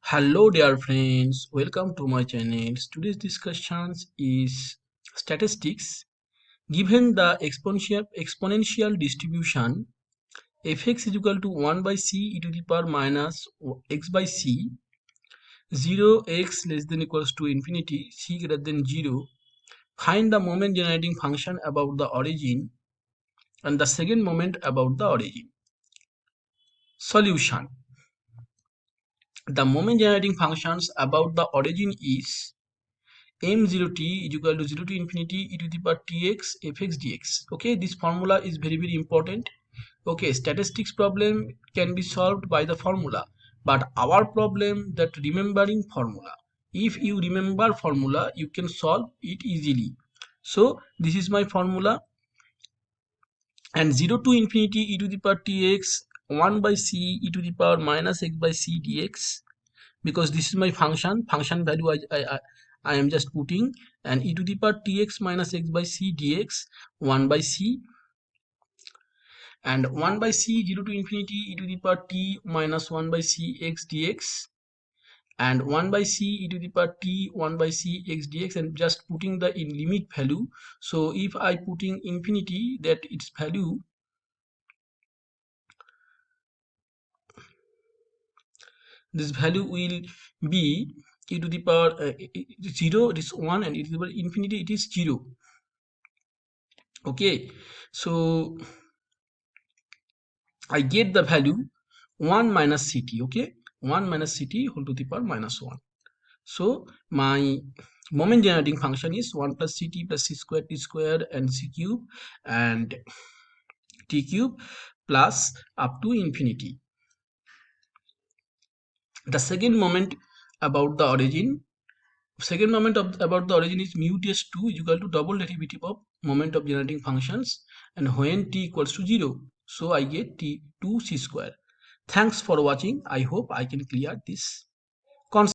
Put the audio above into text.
Hello dear friends, welcome to my channel. Today's discussions is statistics. Given the exponential distribution fx is equal to 1 by c e to the power minus x by c, 0 x less than equals to infinity, c greater than 0, find the moment generating function about the origin and the second moment about the origin. Solution. The moment generating functions about the origin is m0t is equal to 0 to infinity e to the power tx fx dx. Okay, this formula is very important. Okay, statistics problem can be solved by the formula, but our problem that remembering formula. If you remember formula, you can solve it easily. So this is my formula, and 0 to infinity e to the power tx 1 by c e to the power minus x by c dx, because this is my function value I am just putting, and e to the power tx minus x by c dx 1 by c, and 1 by c 0 to infinity e to the power t minus 1 by c x dx, and 1 by c e to the power t 1 by c x dx, and just putting the in limit value. So if I putting infinity, that its value, this value will be e to the power 0, it is 1, and e to the power infinity, it is 0. Okay, so I get the value 1 minus ct. Okay, 1 minus ct whole to the power minus 1. So my moment generating function is 1 plus ct plus c square t square and c cube and t cube plus up to infinity. The second moment about the origin, about the origin is mu ts2 is equal to double derivative of moment of generating functions, and when t equals to 0, so I get t2 c square. Thanks for watching. I hope I can clear this.